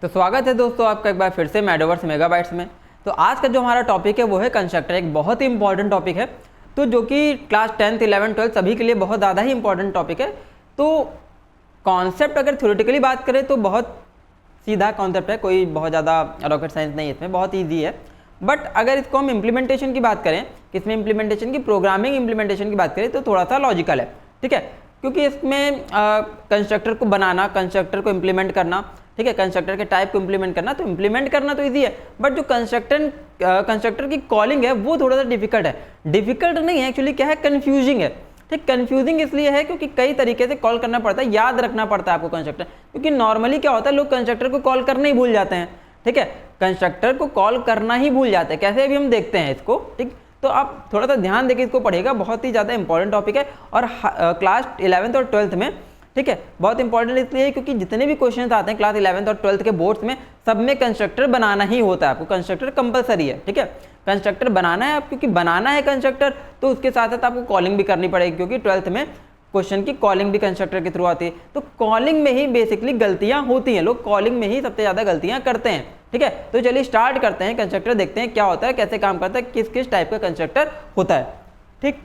तो स्वागत है दोस्तों आपका एक बार फिर से मेटावर्स मेगाबाइट्स में। तो आज का जो हमारा टॉपिक है वो है कंस्ट्रक्टर, एक बहुत ही इंपॉर्टेंट टॉपिक है, तो जो कि क्लास 10th 11th 12th सभी के लिए बहुत ज़्यादा ही इंपॉर्टेंट टॉपिक है। तो कॉन्सेप्ट अगर थ्योरेटिकली बात करें तो बहुत सीधा कॉन्सेप्ट है, कोई बहुत ज़्यादा रॉकेट साइंस नहीं है इसमें, बहुत ईजी है। बट अगर इसको हम इम्प्लीमेंटेशन की बात करें, इसमें इम्प्लीमेंटेशन की प्रोग्रामिंग इम्प्लीमेंटेशन की बात करें तो थोड़ा सा लॉजिकल है, ठीक है, क्योंकि इसमें कंस्ट्रक्टर को बनाना, कंस्ट्रक्टर को इम्प्लीमेंट करना, ठीक है, कंस्ट्रक्टर के टाइप को इम्प्लीमेंट करना, तो इम्प्लीमेंट करना तो इजी है, बट जो कंस्ट्रक्टर की कॉलिंग है वो थोड़ा सा डिफिकल्ट है। डिफिकल्ट नहीं है एक्चुअली, क्या है, कन्फ्यूजिंग है। ठीक, कन्फ्यूजिंग इसलिए है क्योंकि कई तरीके से कॉल करना पड़ता है, याद रखना पड़ता है आपको कंस्ट्रक्टर, क्योंकि नॉर्मली क्या होता है, लोग कंस्ट्रक्टर को कॉल करना ही भूल जाते हैं। ठीक है, कंस्ट्रक्टर को कॉल करना ही भूल जाते हैं, कैसे अभी हम देखते हैं इसको। ठीक, तो आप थोड़ा सा ध्यान देके इसको पढ़िएगा, बहुत ही ज़्यादा इंपॉर्टेंट टॉपिक है और क्लास 11th और 12th में, ठीक है, बहुत इंपॉर्टेंट इसलिए है क्योंकि जितने भी क्वेश्चन आते हैं क्लास 11th और 12th के बोर्ड्स में, सब में कंस्ट्रक्टर बनाना ही होता है, आपको कंस्ट्रक्टर कंपलसरी है। ठीक है, कंस्ट्रक्टर बनाना है, क्योंकि बनाना है कंस्ट्रक्टर तो उसके साथ साथ आपको कॉलिंग भी करनी पड़ेगी, क्योंकि 12th में क्वेश्चन की कॉलिंग भी कंस्ट्रक्टर के थ्रू आती है। तो कॉलिंग में ही बेसिकली गलतियां होती हैं, लोग कॉलिंग में ही सबसे ज़्यादा गलतियां करते हैं। ठीक है, तो चलिए स्टार्ट करते हैं, कंस्ट्रक्टर देखते हैं क्या होता है, कैसे काम करता है, किस किस टाइप का कंस्ट्रक्टर होता है। ठीक,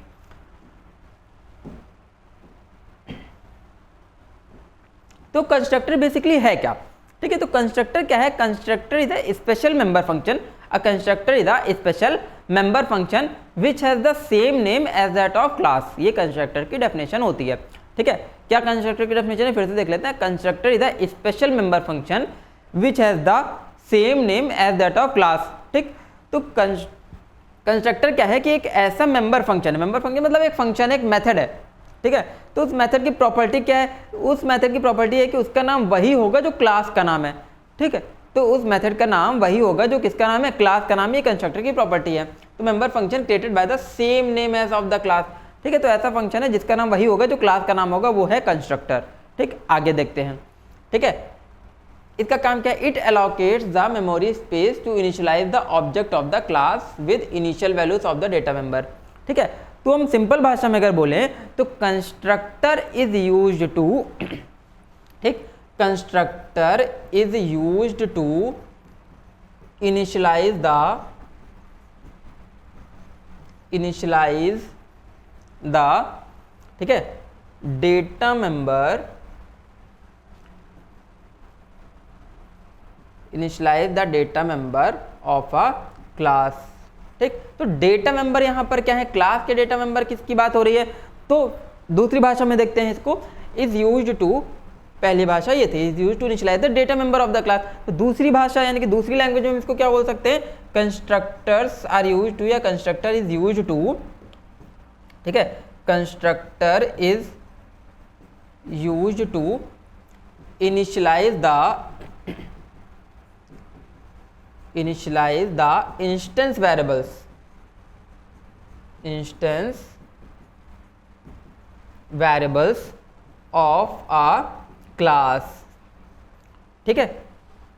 तो कंस्ट्रक्टर बेसिकली है क्या। ठीक है, तो कंस्ट्रक्टर क्या है, constructor is a special member function, a constructor is a special member function which has the same name as that of class. ये कंस्ट्रक्टर की डेफिनेशन होती है। ठीक है, क्या कंस्ट्रक्टर की डेफिनेशन है, फिर से देख लेते हैं। Constructor is a special member function which has the same name as that of class. ठीक, तो कंस्ट्रक्टर क्या है कि एक ऐसा मेंबर फंक्शन है, मेंबर फंक्शन मतलब एक फंक्शन, एक मेथड है। ठीक है, तो उस मेथड की प्रॉपर्टी क्या है, उस मेथड की प्रॉपर्टी है कि उसका नाम वही होगा जो क्लास का नाम है। ठीक है, तो उस मेथड का नाम वही होगा जो किसका नाम है, क्लास का नाम। ये कंस्ट्रक्टर की प्रॉपर्टी है। तो member function created by the same name as of the class. ठीक है, तो ऐसा फंक्शन है जिसका नाम वही होगा जो क्लास का नाम होगा, वो है कंस्ट्रक्टर। ठीक, आगे देखते हैं। ठीक है, इसका काम क्या है, it allocates the memory space to initialise the object of the class with initial values of the data member. ठीक है, तो हम सिंपल भाषा में अगर बोलें तो कंस्ट्रक्टर इज यूज्ड टू, ठीक, constructor is used to initialise the, ठीक है, data member, initialise the data member of a class. ठीक, तो डेटा मेंबर यहाँ पर क्या है, क्लास के डेटा मेंबर किसकी बात हो रही है। तो दूसरी भाषा में देखते हैं इसको, इज यूज्ड टू, पहली भाषा ये थी, is used to initialise the data member of the class. तो दूसरी भाषा यानी कि दूसरी लैंग्वेज में इसको क्या बोल सकते हैं, कंस्ट्रक्टर्स आर यूज्ड टू, या कंस्ट्रक्टर इज यूज्ड टू, ठीक है, constructor is used to initialise the instance variables of a class, ठीक है,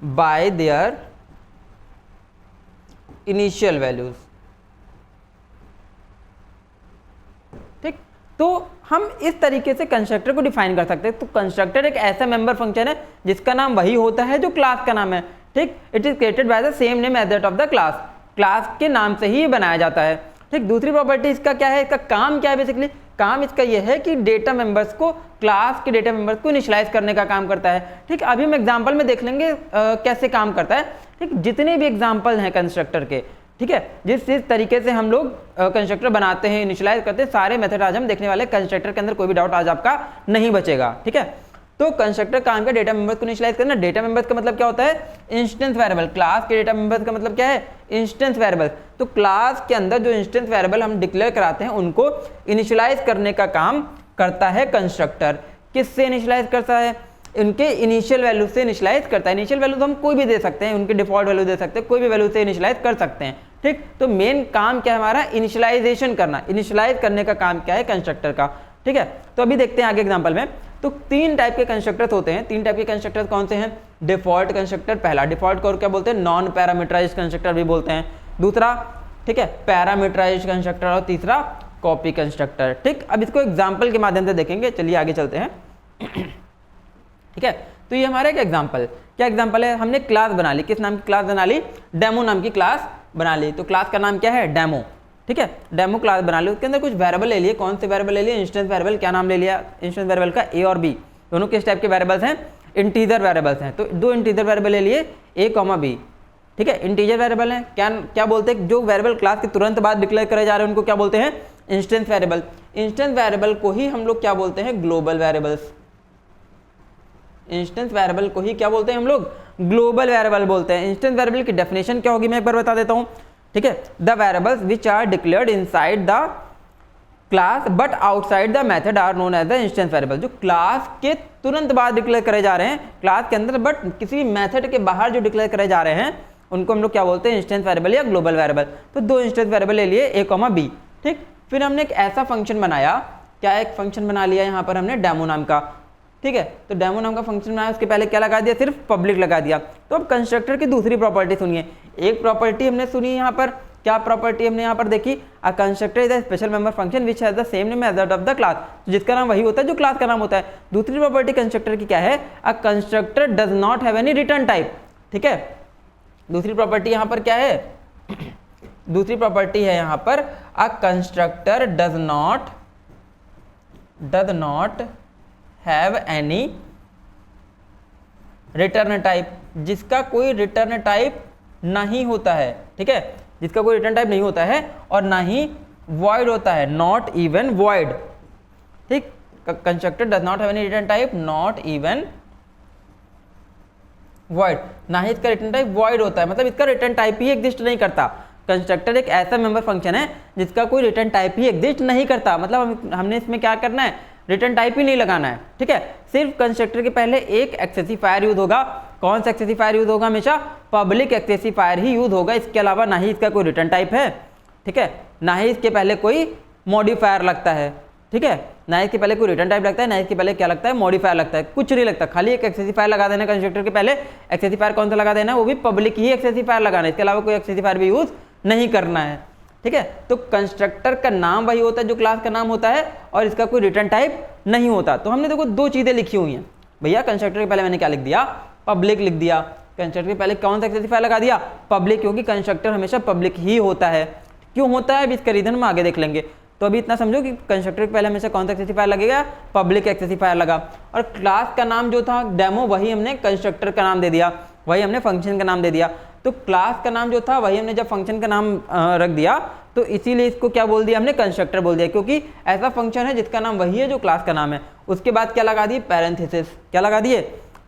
बाय देयर इनिशियल वैल्यूज। ठीक, तो हम इस तरीके से कंस्ट्रक्टर को डिफाइन कर सकते हैं। तो कंस्ट्रक्टर एक ऐसा मेंबर फंक्शन है जिसका नाम वही होता है जो क्लास का नाम है। ठीक, it is created by the same name as that of the class, class के नाम से ही बनाया जाता है। ठीक, दूसरी प्रॉपर्टी इसका क्या है, इसका काम क्या है, बेसिकली काम इसका यह है कि डेटा मेंबर्स को, क्लास के डेटा मेंबर्स को इनिशियलाइज करने का काम करता है। ठीक, अभी हम एग्जांपल में देख लेंगे कैसे काम करता है। ठीक, जितने भी एग्जांपल हैं कंस्ट्रक्टर के, ठीक है, जिस तरीके से हम लोग कंस्ट्रक्टर बनाते हैं, इनिशियलाइज करते हैं, सारे मेथड आज हम देखने वाले। कंस्ट्रक्टर के अंदर कोई भी डाउट आज आपका नहीं बचेगा। ठीक है, तो कंस्ट्रक्टर काम का डेटा मेंबर्स को इनिशियलाइज करना। डेटा मेंबर्स का मतलब क्या होता है, इंस्टेंस वेरिएबल। क्लास के डेटा मेंबर्स का मतलब क्या है, इंस्टेंस वेरिएबल। तो क्लास के अंदर जो इंस्टेंस वेरिएबल हम डिक्लेयर कराते हैं उनको इनिशियलाइज करने का काम करता है कंस्ट्रक्टर। किससे इनिशियलाइज करता है, उनके इनिशियल वैल्यू से इनिशियलाइज करता है। इनिशियल वैल्यू तो हम कोई भी दे सकते हैं, उनके डिफॉल्ट वैल्यू दे सकते हैं, कोई भी वैल्यू से इनिशियलाइज कर सकते हैं। ठीक, तो मेन काम क्या है हमारा, इनिशियलाइजेशन करना। इनिशियलाइज करने का काम क्या है कंस्ट्रक्टर का। ठीक है, तो अभी देखते हैं आगे एग्जांपल में। तो तीन टाइप के कंस्ट्रक्टर्स होते हैं। तीन टाइप के कंस्ट्रक्टर्स कौन से हैं, डिफॉल्ट कंस्ट्रक्टर, पहला डिफॉल्ट को क्या बोलते हैं, नॉन पैरामीटराइज्ड कंस्ट्रक्टर भी बोलते हैं। दूसरा, ठीक है, पैरामीटराइज्ड कंस्ट्रक्टर, और तीसरा कॉपी कंस्ट्रक्टर। ठीक, अब इसको एग्जांपल के माध्यम से देखेंगे। चलिए आगे चलते हैं। ठीक है, तो ये हमारा एक एग्जांपल क्या एग्जांपल है, हमने क्लास बना ली, किस नाम की क्लास बना ली, डेमो नाम की क्लास बना ली। तो क्लास का नाम क्या है, डेमो, ठीक है, डेमो क्लास बना ली। उसके अंदर कुछ वेरिएबल ले लिए, कौन से वेरिएबल ले लिए, इंस्टेंस वेरिएबल। क्या नाम ले लिया इंस्टेंस वेरिएबल का, ए और बी, दोनों किस टाइप के वेरिएबल्स हैं, इंटीजर वेरिएबल्स हैं। तो दो इंटीजर वेरिएबल ले लिए, ए कॉमा बी, ठीक है, इंटीजर वेरिएबल हैं। क्या बोलते हैं, जो वेरिएबल क्लास के तुरंत बाद डिक्लेयर करे जा रहे हैं उनको क्या बोलते हैं, इंस्टेंस वेरिएबल। इंस्टेंस वेरिएबल को ही हम लोग क्या बोलते हैं, ग्लोबल वेरिएबल्स। इंस्टेंस वेरिएबल को ही क्या बोलते हैं हम लोग, ग्लोबल वेरिएबल बोलते हैं। इंस्टेंस वेरिएबल की डेफिनेशन क्या होगी मैं एक बार बता देता हूं, ठीक है, the variables which are declared inside the class but outside the method are known as the instance variable. जो क्लास के तुरंत बाद डिक्लेयर करे जा रहे हैं क्लास के अंदर, बट किसी भी मेथड के बाहर जो डिक्लेयर करे जा रहे हैं उनको हम लोग क्या बोलते हैं, इंस्टेंस वेरिएबल या ग्लोबल वेरिएबल। तो दो इंस्टेंस वेरिएबल ले लिए, ए कॉमा बी, ठीक। फिर हमने एक ऐसा फंक्शन बनाया, क्या एक फंक्शन बना लिया यहाँ पर हमने डेमो नाम का, ठीक है। तो डेमो नाम का फंक्शन बनाया, उसके पहले क्या लगा दिया, सिर्फ पब्लिक लगा दिया। तो अब कंस्ट्रक्टर की दूसरी प्रॉपर्टी सुनिए। एक प्रॉपर्टी हमने सुनी यहाँ पर, क्या प्रॉपर्टी हमने यहाँ पर देखी, a constructor is a special member function which has the same name as that of the class. जिसका नाम वही होता है जो क्लास का नाम होता है। दूसरी प्रॉपर्टी कंस्ट्रक्टर की क्या है, a constructor does not have any return type, ठीक है। दूसरी प्रॉपर्टी यहाँ पर क्या है, दूसरी प्रॉपर्टी है यहाँ पर, अ constructor does not have any return type, जिसका कोई रिटर्न टाइप नहीं होता है, ठीक है, जिसका कोई रिटर्न टाइप नहीं होता है और ना ही वॉइड होता है, नॉट इवन वॉइड, ठीक। Constructor does not have any return type, not even void, ना ही इसका रिटर्न टाइप वॉइड होता है, मतलब इसका रिटर्न टाइप ही एग्जिस्ट नहीं करता। कंस्ट्रक्टर एक ऐसा मेंबर फंक्शन है जिसका कोई रिटर्न टाइप ही एग्जिस्ट नहीं करता, मतलब हमने इसमें क्या करना है, रिटर्न टाइप ही नहीं लगाना है, ठीक है। सिर्फ कंस्ट्रक्टर के पहले एक एक्सेसिफायर यूज होगा। कौन सा एक्सेसिफायर यूज होगा, हमेशा पब्लिक एक्सेसिफायर ही यूज होगा। इसके अलावा ना ही इसका कोई रिटर्न टाइप है, ठीक है, ना ही इसके पहले कोई मॉडिफायर लगता है, ठीक है, ना इसके पहले कोई रिटर्न टाइप लगता है, ना इसके पहले क्या लगता है, मॉडिफायर लगता है, कुछ नहीं लगता। खाली एक एक्सेसिफायर लगा देना कंस्ट्रक्टर के पहले। एक्सेसिफायर कौन सा लगा देना, वो भी पब्लिक ही एक्सेसिफायर लगाना है, इसके अलावा कोई एक्सेसिफायर भी यूज नहीं करना है, ठीक है। तो कंस्ट्रक्टर का नाम वही होता है जो क्लास का नाम होता है और इसका कोई रिटर्न टाइप नहीं होता। तो हमने देखो दो चीजें लिखी हुई हैं भैया। कंस्ट्रक्टर के पहले मैंने क्या लिख दिया, पब्लिक लिख दिया। कंस्ट्रक्टर के पहले कौन सा एक्सेसिफायर लगा दिया, पब्लिक, क्योंकि कंस्ट्रक्टर हमेशा पब्लिक ही होता है। क्यों होता है अभी इसका रीजन हम आगे देख लेंगे। तो अभी इतना समझो कि कंस्ट्रक्टर के पहले हमेशा कौन सा एक्सेसिफायर लगेगा, पब्लिक एक्सेसिफायर लगा। और क्लास का नाम जो था डेमो, वही हमने कंस्ट्रक्टर का नाम दे दिया, वही हमने फंक्शन का नाम दे दिया। तो क्लास का नाम जो था वही हमने जब फंक्शन का नाम रख दिया, तो इसीलिए इसको क्या बोल दिया हमने, कंस्ट्रक्टर बोल दिया, क्योंकि ऐसा फंक्शन है जिसका नाम वही है जो क्लास का नाम है। उसके बाद क्या लगा दिए, पैरेंथेसिस। क्या लगा दिए,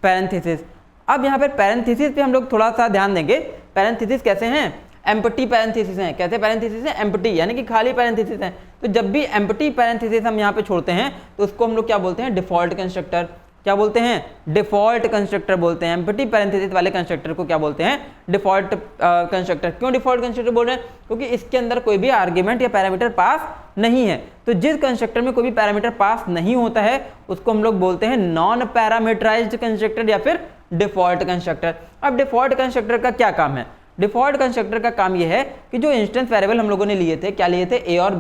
पैरेंथेसिस। अब यहाँ पर पैरेंथेसिस पे हम लोग थोड़ा सा ध्यान देंगे। पैरेंथेसिस कैसे हैं, एम्प्टी पैरेंथेसिस हैं। कैसे पैरेंथेसिस हैं, एम्प्टी, यानी कि खाली पैरेंथेसिस हैं। तो जब भी एम्प्टी पैरेंथेसिस हम यहाँ पे छोड़ते हैं तो उसको हम लोग क्या बोलते हैं, डिफॉल्ट कंस्ट्रक्टर। क्या बोलते हैं, डिफॉल्ट कंस्ट्रक्टर बोलते हैं। एम्प्टी पैरेंथेसिस वाले कंस्ट्रक्टर को क्या बोलते हैं, डिफॉल्ट कंस्ट्रक्टर। क्यों डिफॉल्ट कंस्ट्रक्टर बोल रहे हैं, क्योंकि इसके अंदर कोई भी आर्ग्यूमेंट या पैरामीटर पास नहीं है। तो जिस कंस्ट्रक्टर में कोई भी पैरामीटर पास नहीं होता है उसको हम लोग बोलते हैं नॉन पैरामीटराइज्ड कंस्ट्रक्टर या फिर डिफॉल्ट कंस्ट्रक्टर। अब डिफॉल्ट कंस्ट्रक्टर का क्या काम है, डिफॉल्ट कंस्ट्रक्टर का काम यह है कि जो इंस्टेंस वेरिएबल हम लोगों ने लिए थे, क्या लिए थे, ए और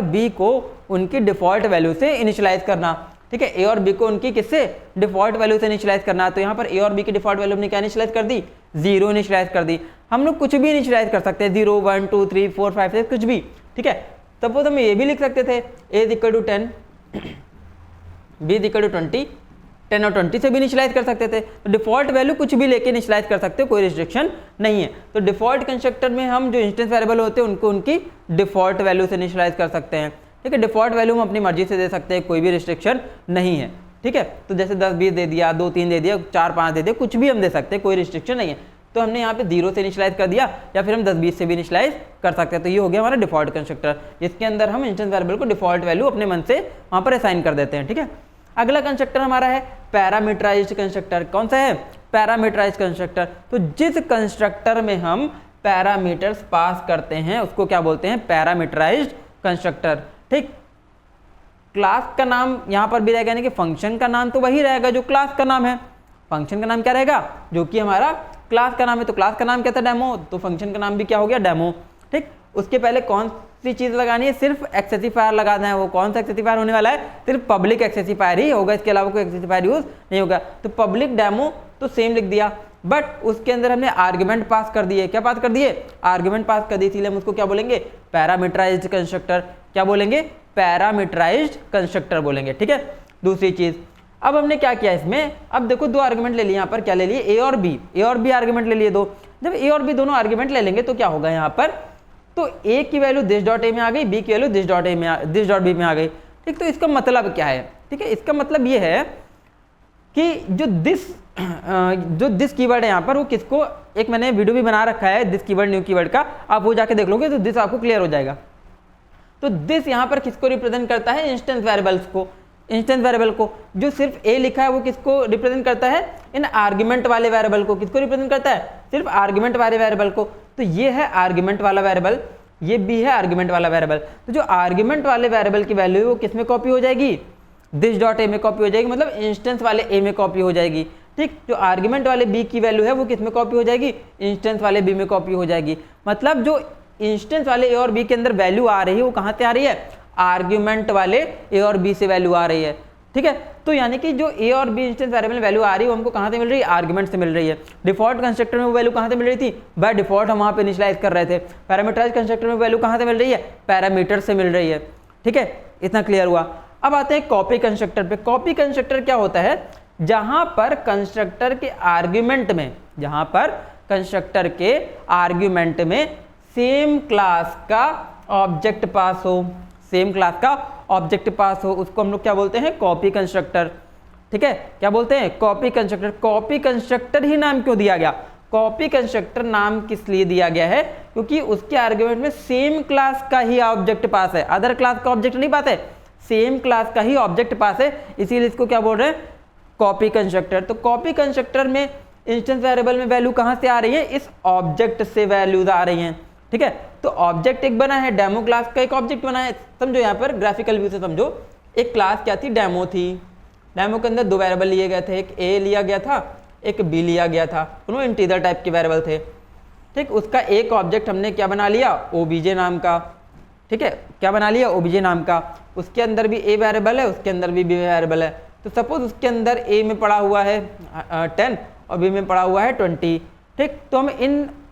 बी को उनकी डिफॉल्ट वैल्यू से इनिशियलाइज करना, ठीक है। ए और बी को उनकी किससे, डिफॉल्ट वैल्यू से इनिशियलाइज करना। तो यहाँ पर ए और बी की डिफॉल्ट वैल्यू हमने क्या इनिशियलाइज कर दी, 0 इनिशियलाइज कर दी। हम लोग कुछ भी इनिशियलाइज कर सकते हैं, 0 1 2 3 4 5 6 कुछ भी, ठीक है। सपोज हम ये भी लिख सकते थे, a is equal to 10, b is equal to 20, 10 और 20 से भी इनिशियलाइज कर सकते थे। तो डिफॉल्ट वैल्यू कुछ भी लेके इनिशियलाइज कर सकते हो, कोई रिस्ट्रिक्शन नहीं है। तो डिफॉल्ट कंस्ट्रक्टर में हम जो इंस्टेंस वेरिएबल होते हैं उनको उनकी डिफॉल्ट वैल्यू से इनिशियलाइज कर सकते हैं, ठीक है। डिफॉल्ट वैल्यू हम अपनी मर्जी से दे सकते हैं, कोई भी रिस्ट्रिक्शन नहीं है, ठीक है। तो जैसे 10 20 दे दिया, 2 3 दे दिया, 4 5 दे दिया, कुछ भी हम दे सकते हैं, कोई रिस्ट्रिक्शन नहीं है। तो हमने यहाँ पे 0 से इनिशियलाइज कर दिया या फिर हम 10 20 से भी इनिशियलाइज कर सकते हैं। तो ये हो गया हमारा डिफॉल्ट कंस्ट्रक्टर, जिसके अंदर हम इंस्टेंस वेरिएबल को डिफॉल्ट वैल्यू अपने मन से वहाँ पर असाइन कर देते हैं, ठीक है। अगला कंस्ट्रक्टर हमारा है पैरामीटराइज्ड कंस्ट्रक्टर। कौन सा है, पैरामीटराइज्ड कंस्ट्रक्टर। तो जिस कंस्ट्रक्टर में हम पैरामीटर्स पास करते हैं उसको क्या बोलते हैं, पैरामीटराइज्ड कंस्ट्रक्टर, ठीक। क्लास का नाम यहाँ पर भी रहेगा, यानी कि फंक्शन का नाम तो वही रहेगा जो क्लास का नाम है। फंक्शन का नाम क्या रहेगा, जो कि हमारा क्लास का नाम है। तो क्लास का नाम क्या था, डेमो, तो फंक्शन का नाम भी क्या हो गया, डेमो, ठीक। उसके पहले कौन सी चीज लगानी है, सिर्फ एक्सेसिफायर लगाना है। वो कौन सा एक्सेसिफायर होने वाला है, सिर्फ पब्लिक एक्सेसिफायर ही होगा, इसके अलावा कोई एक्सेसिफायर यूज नहीं होगा। तो पब्लिक डेमो तो सेम लिख दिया, बट उसके अंदर हमने आर्ग्यूमेंट पास कर दिए। क्या पास कर दिए? आर्ग्यूमेंट पास कर दी, इसलिए हम उसको क्या बोलेंगे? Parameterised constructor. क्या बोलेंगे? पैरामीटराइज्ड कंस्ट्रक्टर बोलेंगे। ठीक है, दूसरी चीज, अब हमने क्या किया इसमें, अब देखो दो आर्गुमेंट ले लिए, यहाँ पर क्या ले लिए? ए और बी, ए और बी आर्गुमेंट ले लिए दो। जब ए और बी दोनों आर्गुमेंट ले लेंगे तो क्या होगा यहाँ पर, तो ए की वैल्यू दिस डॉट ए में आ गई, बी की वैल्यू दिस डॉट बी में आ गई। ठीक, तो इसका मतलब क्या है? ठीक है, इसका मतलब ये है कि जो दिस कीवर्ड है यहाँ पर, वो किसको, एक मैंने वीडियो भी बना रखा है दिस कीवर्ड न्यू कीवर्ड का, आप वो जाके देख लोगे तो दिस आपको क्लियर हो जाएगा। तो दिस यहाँ पर किसको रिप्रेजेंट करता है? इंस्टेंस वेरिएबल्स को, इंस्टेंस वेरिएबल को। जो सिर्फ ए लिखा है वो किसको रिप्रेजेंट करता है? इन आर्ग्यूमेंट वाले वेरिएबल को। किसको रिप्रेजेंट करता है? सिर्फ आर्ग्यूमेंट वाले वेरिएबल को। तो ये है आर्ग्यूमेंट वाला वेरिएबल, ये भी है आर्ग्यूमेंट वाला वेरिएबल। तो जो आर्ग्यूमेंट वाले वेरिएबल की वैल्यू है वो किस में कॉपी हो जाएगी? दिस डॉट ए में कॉपी हो जाएगी, मतलब इंस्टेंस वाले ए में कॉपी हो जाएगी। ठीक, जो आर्ग्यूमेंट वाले बी की वैल्यू है वो किस में कॉपी हो जाएगी? इंस्टेंस वाले बी में कॉपी हो जाएगी। मतलब जो इंस्टेंस वाले ए और बी के अंदर वैल्यू आ रही है वो कहाँ से आ रही है? आर्ग्यूमेंट वाले ए और बी से वैल्यू आ रही है। ठीक है, तो यानी कि जो ए और बी इंस्टेंस वेरिएबल में वैल्यू आ रही है वो हमको कहाँ से मिल रही है? आर्गुमेंट से मिल रही है। डिफॉल्ट कंस्ट्रक्टर में वो वैल्यू कहाँ से मिल रही थी? बाय डिफॉल्ट हम वहाँ पे इनिशियलाइज कर रहे थे। पैरामीटराइज्ड कंस्ट्रक्टर में वैल्यू कहाँ से मिल रही है? पैरामीटर से मिल रही है। ठीक है, इतना क्लियर हुआ। अब आते हैं कॉपी कंस्ट्रक्टर पे। कॉपी कंस्ट्रक्टर क्या होता है? जहां पर कंस्ट्रक्टर के आर्ग्यूमेंट में, जहां पर कंस्ट्रक्टर के आर्ग्यूमेंट में सेम क्लास का ऑब्जेक्ट पास हो, सेम क्लास का ऑब्जेक्ट पास हो, उसको हम लोग क्या बोलते हैं? Copy constructor. ठीक है, क्या बोलते हैं? Copy constructor. कॉपी कंस्ट्रक्टर ही नाम क्यों दिया गया? कॉपी कंस्ट्रक्टर नाम किस लिए दिया गया है? क्योंकि उसके आर्ग्यूमेंट में सेम क्लास का ही ऑब्जेक्ट पास है, अदर क्लास का ऑब्जेक्ट नहीं पास है, सेम क्लास का ही ऑब्जेक्ट पास है, इसीलिए इसको क्या बोल रहे हैं? Copy constructor. तो कॉपी कंस्ट्रक्टर में इंस्टेंस वेरिएबल में वैल्यू कहां से आ रही है? इस ऑब्जेक्ट से वैल्यूज आ रही हैं। ठीक है, तो ऑब्जेक्ट एक बना है, डेमो क्लास का एक ऑब्जेक्ट बना है। समझो यहाँ पर ग्राफिकल व्यू से समझो, एक क्लास क्या थी? डेमो थी। डेमो के अंदर दो वेरिएबल लिए गए थे, एक ए लिया गया था, एक बी लिया गया था, दोनों इंटीजर टाइप के वेरिएबल थे। ठीक, उसका एक ऑब्जेक्ट हमने क्या बना लिया? ओबीजे नाम का। ठीक है, क्या बना लिया? ओबीजे नाम का। उसके अंदर भी ए वेरिएबल है, उसके अंदर भी बी वेरिएबल है। तो सपोज उसके अंदर ए में पड़ा हुआ है 10 और बी में पड़ा हुआ है 20। ठीक, तो हम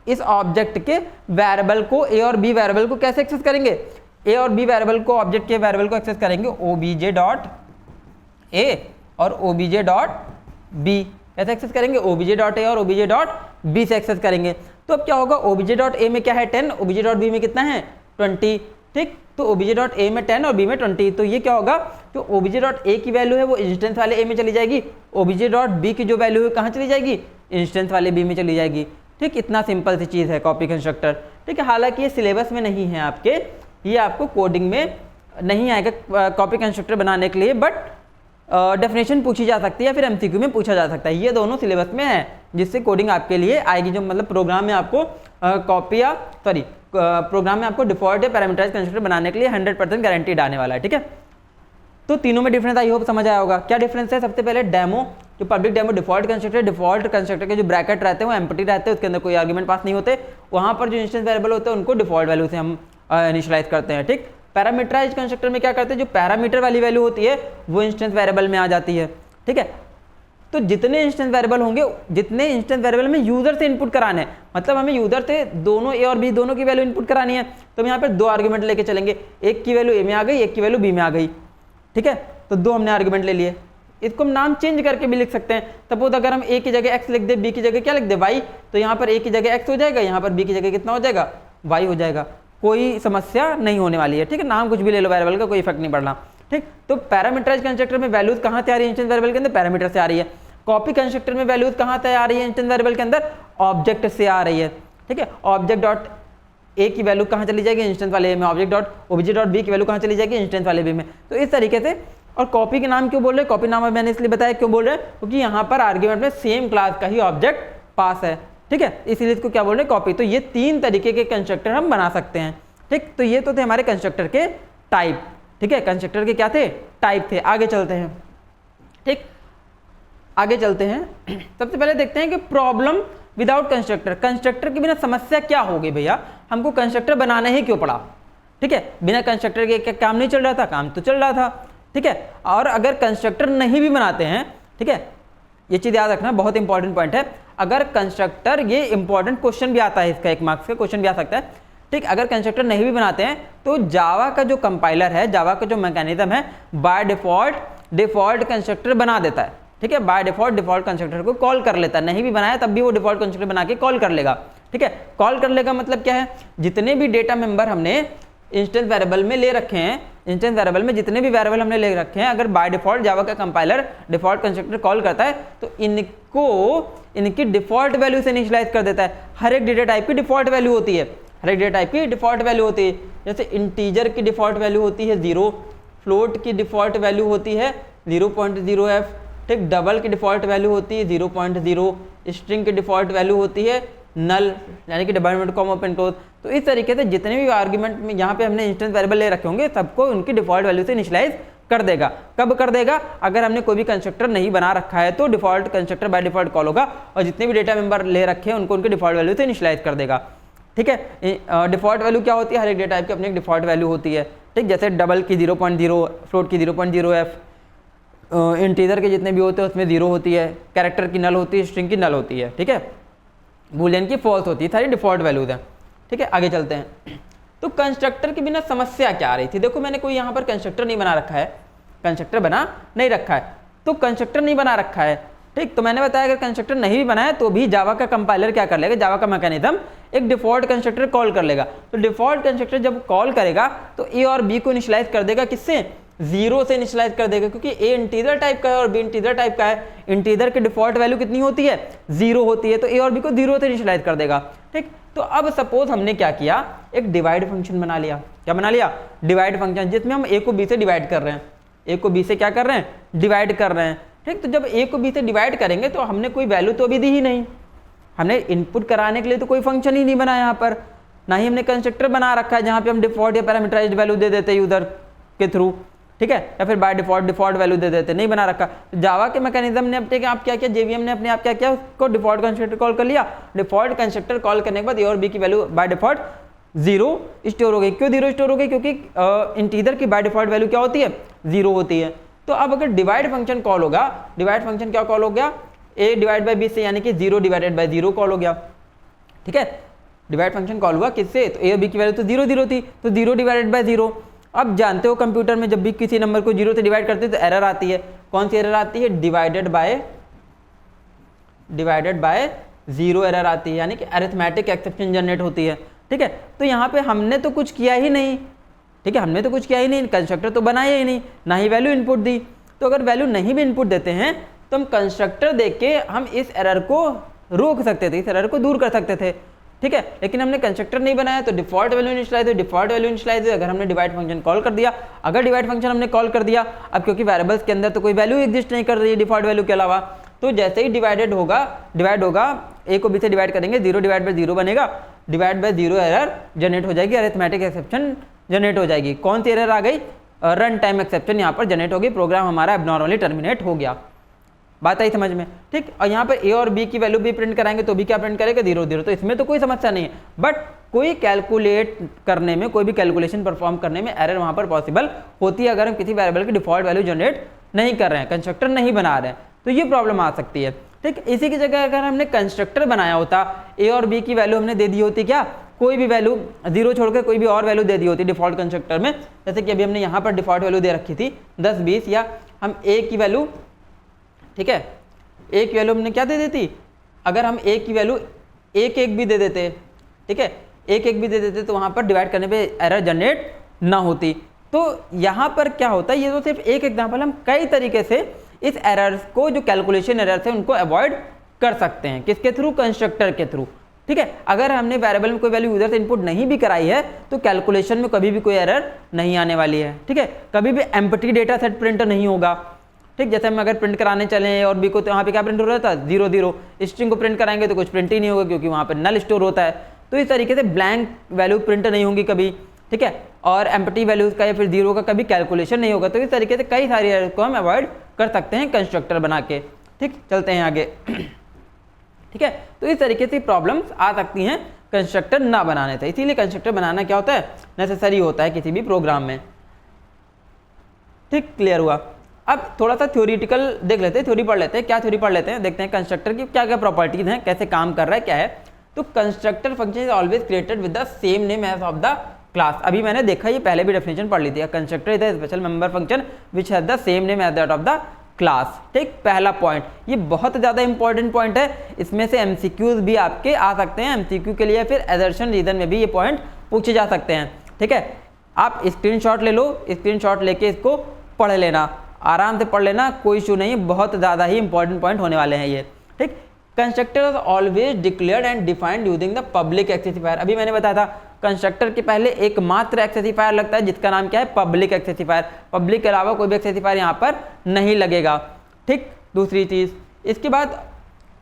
इस ऑब्जेक्ट के वेरिएबल को, ए और बी वेरिएबल को कैसे एक्सेस करेंगे? ए और बी वेरिएबल को, ऑब्जेक्ट के वेरिएबल को एक्सेस करेंगे ओबीजे डॉट ए और ओबीजे डॉट बी। कैसे एक्सेस करेंगे? ओबीजे डॉट ए और ओबीजे डॉट बी से एक्सेस करेंगे। तो अब क्या होगा? ओबीजे डॉट ए में क्या है? 10, ओबीजे डॉट बी में कितना है? 20। ठीक, तो ओबीजे डॉट ए में 10 और बी में 20। तो ये क्या होगा? जो ओबीजे डॉट ए की वैल्यू है वो इंस्टेंस वाले ए में चली जाएगी, ओबीजे डॉट बी की जो वैल्यू है कहाँ चली जाएगी? इंस्टेंस वाले बी में चली जाएगी। ठीक, इतना सिंपल सी चीज़ है कॉपी कंस्ट्रक्टर। ठीक है, हालांकि ये सिलेबस में नहीं है आपके, ये आपको कोडिंग में नहीं आएगा कॉपी कंस्ट्रक्टर बनाने के लिए, बट डेफिनेशन पूछी जा सकती है, फिर एमसीक्यू में पूछा जा सकता है। ये दोनों सिलेबस में है, जिससे कोडिंग आपके लिए आएगी। जो मतलब प्रोग्राम में आपको प्रोग्राम में आपको डिफॉल्ट या पैरामीटराइज्ड कंस्ट्रक्टर बनाने के लिए 100% गारंटीड आने वाला है। ठीक है, तो तीनों में डिफरेंस आई होप समझ आया होगा। क्या डिफरेंस है? सबसे पहले डेमो, जो पब्लिक डेमो डिफॉल्ट कंस्ट्रक्टर के जो ब्रैकेट रहते हैं वो एम्प्टी रहते हैं, उसके अंदर कोई आर्गुमेंट पास नहीं होते। वहाँ पर जो इंस्टेंस वेरिएबल होते हैं उनको डिफॉल्ट वैल्यू से हम इनिशियलाइज करते हैं। ठीक, पैरामीटराइज्ड कंस्ट्रक्टर में क्या करते हैं? जो पैरामीटर वाली वैल्यू होती है वो इंस्टेंस वेरिएबल में आ जाती है। ठीक है, तो जितने इंस्टेंस वेरिएबल होंगे, जितने इंस्टेंस वेरिएबल में यूजर से इनपुट कराने हैं, मतलब हमें यूजर से दोनों ए और बी दोनों की वैल्यू इनपुट करानी है, तो हम यहाँ पर दो आर्गुमेंट लेके चलेंगे, एक की वैल्यू ए में आ गई, एक की वैल्यू बी में आ गई। ठीक है, तो दो हमने आर्गुमेंट ले लिए। इसको हम नाम चेंज करके भी लिख सकते हैं। सपोज अगर हम ए की जगह एक्स लिख दे, बी की जगह क्या लिख दे? वाई, तो यहाँ पर ए की जगह एक्स हो जाएगा, यहाँ पर बी की जगह कितना हो जाएगा? वाई हो जाएगा। कोई समस्या नहीं होने वाली है। ठीक है, नाम कुछ भी ले लो वेरिएबल का, कोई इफेक्ट नहीं पड़ना। ठीक, तो पैरामीटराइज्ड कंस्ट्रक्टर में वैल्यूज कहाँ से आ रही है? इंस्टेंस वेरिएबल के अंदर पैरामीटर से आ रही है। कॉपी कंस्ट्रक्टर में वैल्यूज कहाँ से आ रही है? इंस्टेंस वेरिएबल के अंदर ऑब्जेक्ट से आ रही है। ठीक है, ऑब्जेक्ट डॉट ए की वैल्यू कहाँ चली जाएगी? इंस्टेंस वाले ए में। Object dot OBJ dot B की वैल्यू कहाँ चली जाएगी? इंस्टेंस वाले बी में। तो इस तरीके से। और कॉपी के नाम क्यों बोल रहे हैं? कॉपी नाम मैंने इसलिए बताया क्यों बोल रहे हैं, क्योंकि यहाँ पर आर्ग्यूमेंट में सेम क्लास का ही ऑब्जेक्ट पास है। ठीक है, इसीलिए इसको क्या बोल रहे हैं? कॉपी। तो ये तीन तरीके के कंस्ट्रक्टर हम बना सकते हैं। ठीक, तो ये तो थे हमारे कंस्ट्रक्टर के टाइप। ठीक है, कंस्ट्रक्टर के क्या थे? टाइप थे। आगे चलते हैं। ठीक, आगे चलते हैं। सबसे पहले देखते हैं कि प्रॉब्लम विदाउट कंस्ट्रक्टर, कंस्ट्रक्टर के बिना समस्या क्या होगी भैया? हमको कंस्ट्रक्टर बनाना ही क्यों पड़ा? ठीक है, बिना कंस्ट्रक्टर के क्या काम नहीं चल रहा था? काम तो चल रहा था। ठीक है, और अगर कंस्ट्रक्टर नहीं भी बनाते हैं, ठीक है, ये चीज़ याद रखना, बहुत इंपॉर्टेंट पॉइंट है। अगर कंस्ट्रक्टर, ये इंपॉर्टेंट क्वेश्चन भी आता है, इसका 1 मार्क्स का क्वेश्चन भी आ सकता है, ठीक। अगर कंस्ट्रक्टर नहीं भी बनाते हैं तो जावा का जो कंपाइलर है, जावा का जो मैकेनिज्म है, बाय डिफॉल्ट कंस्ट्रक्टर बना देता है, ठीक है। बाय डिफॉल्ट कंस्ट्रक्टर को कॉल कर लेता है, नहीं भी बनाया तब भी वो डिफॉल्ट कंस्ट्रक्टर बना के कॉल कर लेगा, ठीक है। कॉल कर लेगा मतलब क्या है, जितने भी डेटा मेंबर हमने इंस्टेंस वेरिएबल में ले रखे हैं, इंस्टेंस वेरिएबल में जितने भी वेरिएबल हमने ले रखे हैं, अगर बाय डिफॉल्ट जावा का कंपाइलर डिफॉल्ट कंस्ट्रक्टर कॉल करता है तो इनकी डिफॉल्ट वैल्यू से इनिशियलाइज कर देता है। हर एक डेटा टाइप की डिफॉल्ट वैल्यू होती है, हर एक डेटा टाइप की डिफॉल्ट वैल्यू होती है। जैसे इंटीजर की डिफॉल्ट वैल्यू होती है 0, फ्लोट की डिफॉल्ट वैल्यू होती है 0.0f, ठीक। डबल की डिफॉल्ट वैल्यू होती है 0.0, स्ट्रिंग की डिफॉल्ट वैल्यू होती है नल, यानी कि double inverted comma open close. तो इस तरीके से जितने भी आर्गुमेंट में यहाँ पे हमने इंस्टेंस वेरिएबल ले रखे होंगे, सबको उनकी डिफॉल्ट वैल्यू से इनिशियलाइज कर देगा। कब कर देगा, अगर हमने कोई भी कंस्ट्रक्टर नहीं बना रखा है तो default constructor by default call होगा और जितने भी डेटा मेंबर ले रखे हैं उनको उनके डिफॉल्ट वैल्यू से इनिशियलाइज कर देगा, ठीक है। डिफॉल्ट वैल्यू क्या होती है, हर एक डेटा टाइप की अपनी एक डिफॉल्ट वैल्यू होती है, ठीक। जैसे डबल की 0.0, फ्लोट की 0.0f, इंटीजर के जितने भी होते हैं उसमें 0 होती है, कैरेक्टर की नल होती है, स्ट्रिंग की नल होती है, ठीक है, बूलियन की फॉल्स होती है, सारी डिफॉल्ट वैल्यूज हैं, ठीक है। आगे चलते हैं। तो कंस्ट्रक्टर के बिना समस्या क्या आ रही थी, देखो मैंने कोई यहाँ पर कंस्ट्रक्टर नहीं बना रखा है, कंस्ट्रक्टर बना नहीं रखा है, तो कंस्ट्रक्टर नहीं बना रखा है, ठीक। तो मैंने बताया अगर कंस्ट्रक्टर नहीं भी बनाया तो भी जावा का कंपाइलर क्या कर लेगा, जावा का मैकेनिज्म एक डिफॉल्ट कंस्ट्रक्टर कॉल कर लेगा। तो डिफॉल्ट कंस्ट्रक्टर जब कॉल करेगा तो ए और बी को इनिशियलाइज कर देगा, किससे, 0 से इनिशियलाइज कर देगा, क्योंकि ए इंटीजर टाइप का है और बी इंटीजर टाइप का है। इंटीजर की डिफॉल्ट वैल्यू कितनी होती है, 0 होती है, तो ए और बी को 0 से इनिशियलाइज कर देगा, ठीक। तो अब सपोज हमने क्या किया, एक डिवाइड फंक्शन बना लिया, क्या बना लिया, डिवाइड फंक्शन, जिसमें हम ए को बी से डिवाइड कर रहे हैं, ए को बी से क्या कर रहे हैं, डिवाइड कर रहे हैं, ठीक। तो जब ए को बी से डिवाइड करेंगे तो हमने कोई वैल्यू तो अभी दी ही नहीं, हमने इनपुट कराने के लिए तो कोई फंक्शन ही नहीं बना यहाँ पर, ना ही हमने कंस्ट्रक्टर बना रखा है जहाँ पे हम डिफॉल्ट या पैरामीटराइज्ड वैल्यू दे देते यूजर के थ्रू, ठीक है, या फिर बाय डिफॉल्ट वैल्यू दे देते, नहीं बना रखा। तो जावा के मैकेनिज्म ने अपने आप क्या किया, जेवीएम ने अपने आप क्या किया, उसको डिफॉल्ट कंस्ट्रक्टर कॉल कर लिया। डिफॉल्ट कंस्ट्रक्टर कॉल करने के बाद ए और बी की वैल्यू बाय डिफॉल्ट 0 स्टोर हो गई। क्यों 0 स्टोर हो गई, क्योंकि इंटीजर की बाय डिफॉल्ट वैल्यू क्या होती है, 0 होती है। तो अब अगर डिवाइड फंक्शन कॉल होगा, डिवाइड फंक्शन क्या कॉल हो गया, a डिवाइड बाई बी से, यानी कि 0 डिवाइडेड बाई 0 कॉल हो गया, ठीक है। डिवाइड फंक्शन कॉल हुआ किससे, तो a और b की वैल्यू तो 0 थी, तो 0 डिवाइडेड बाई 0। अब जानते हो कंप्यूटर में जब भी किसी नंबर को 0 से डिवाइड करते हैं तो एरर आती है, कौन सी एरर आती है, डिवाइडेड बाय 0 एरर आती है, यानी कि अरिथमेटिक एक्सेप्शन जनरेट होती है, ठीक है। तो यहाँ पे हमने तो कुछ किया ही नहीं, ठीक है, हमने तो कुछ किया ही नहीं, कंस्ट्रक्टर तो बनाया ही नहीं, ना ही वैल्यू इनपुट दी। तो अगर वैल्यू नहीं भी इनपुट देते हैं तो हम कंस्ट्रक्टर देख के हम इस एरर को रोक सकते थे, इस एरर को दूर कर सकते थे, ठीक है। लेकिन हमने कंस्ट्रक्टर नहीं बनाया तो डिफॉल्ट वैल्यू इनिशियलाइज, अगर हमने डिवाइड फंक्शन कॉल कर दिया, अगर डिवाइड फंक्शन हमने कॉल कर दिया, अब क्योंकि वेरिएबल्स के अंदर तो कोई वैल्यू एग्जिस्ट नहीं कर रही है डिफॉल्ट वैल्यू के अलावा, तो जैसे ही डिवाइड होगा ए को बी से डिवाइड करेंगे, 0 डिवाइड बाई 0 बनेगा, डिवाइड बाई 0 एरर जनरेट हो जाएगी, अरिथमेटिक एक्सेप्शन जनरेट हो जाएगी। कौन सी एरर आ गई, रन टाइम एक्सेप्शन यहाँ पर जनरेट होगी, प्रोग्राम हमारा एबनॉर्मली टर्मिनेट हो गया। बात आई समझ में, ठीक। और यहाँ पर ए और बी की वैल्यू भी प्रिंट कराएंगे तो भी क्या प्रिंट करेगा, 0 तो इसमें तो कोई समस्या नहीं है। बट कोई कैलकुलेट करने में, कोई भी कैलकुलेशन परफॉर्म करने में एरर वहाँ पर पॉसिबल होती है अगर हम किसी वेरिएबल की डिफॉल्ट वैल्यू जनरेट नहीं कर रहे हैं, कंस्ट्रक्टर नहीं बना रहे हैं, तो ये प्रॉब्लम आ सकती है, ठीक। इसी की जगह अगर हमने कंस्ट्रक्टर बनाया होता, ए और बी की वैल्यू हमने दे दी होती, क्या कोई भी वैल्यू 0 छोड़कर कोई भी और वैल्यू दे दी होती डिफॉल्ट कंस्ट्रक्टर में, जैसे कि अभी हमने यहाँ पर डिफॉल्ट वैल्यू दे रखी थी 10 20, या हम ए की वैल्यू, ठीक है, ए की वैल्यू हमने क्या दे देती, अगर हम ए की वैल्यू 1 1 भी दे देते, ठीक है, 1 1 भी दे देते तो वहाँ पर डिवाइड करने पे एरर जनरेट ना होती। तो यहाँ पर क्या होता है, ये तो सिर्फ एक एग्जाम्पल, हम कई तरीके से इस एरर्स को, जो कैलकुलेशन एरर्स है उनको अवॉइड कर सकते हैं, किसके थ्रू, कंस्ट्रक्टर के थ्रू, ठीक है। अगर हमने वेरिएबल में कोई वैल्यू यूजर से इनपुट नहीं भी कराई है तो कैलकुलेशन में कभी भी कोई एरर नहीं आने वाली है, ठीक है। कभी भी एम्प्टी डेटा सेट प्रिंट नहीं होगा, ठीक। जैसे हम अगर प्रिंट कराने चले और बी को, तो वहाँ पे क्या प्रिंट हो रहा था, 0 0। स्ट्रिंग को प्रिंट कराएंगे तो कुछ प्रिंट ही नहीं होगा क्योंकि वहाँ पे नल स्टोर होता है। तो इस तरीके से ब्लैंक वैल्यू प्रिंट नहीं होंगी कभी, ठीक है, और एम्प्टी वैल्यूज का या फिर 0 का कभी कैलकुलेशन नहीं होगा। तो इस तरीके से कई सारी एरर को हम अवॉइड कर सकते हैं कंस्ट्रक्टर बना के, ठीक। चलते हैं आगे, ठीक है। तो इस तरीके से प्रॉब्लम्स आ सकती हैं कंस्ट्रक्टर ना बनाने से, इसीलिए कंस्ट्रक्टर बनाना क्या होता है, नेसेसरी होता है किसी भी प्रोग्राम में, ठीक। क्लियर हुआ। अब थोड़ा सा थ्योरेटिकल देख लेते हैं, थ्योरी पढ़ लेते हैं। क्या थ्योरी पढ़ लेते हैं, देखते हैं कंस्ट्रक्टर की क्या क्या प्रॉपर्टीज हैं, कैसे काम कर रहा है, क्या है। तो constructor function is always created with the same name as of the class. अभी मैंने देखा, ये पहले भी डेफिनेशन पढ़ ली थी। Constructor is the special member function which has the same name as that of the class. ठीक, पहला पॉइंट, ये बहुत ज़्यादा इंपॉर्टेंट पॉइंट है। इसमें से एमसीक्यूज भी आपके आ सकते हैं, एमसीक्यू के लिए फिर एजर्शन रीजन में भी ये पॉइंट पूछे जा सकते हैं। ठीक है, आप स्क्रीनशॉट ले लो, स्क्रीनशॉट लेके इसको पढ़ लेना, आराम से पढ़ लेना, कोई इशू नहीं, बहुत ज़्यादा ही इंपॉर्टेंट पॉइंट होने वाले हैं ये। ठीक, constructor is always declared and defined using the public access specifier. अभी मैंने बताया था कंस्ट्रक्टर के पहले एकमात्र एक्सेसिफायर लगता है जिसका नाम क्या है, पब्लिक एक्सेसिफायर। पब्लिक के अलावा कोई भी एक्सेसिफायर यहाँ पर नहीं लगेगा। ठीक, दूसरी चीज इसके बाद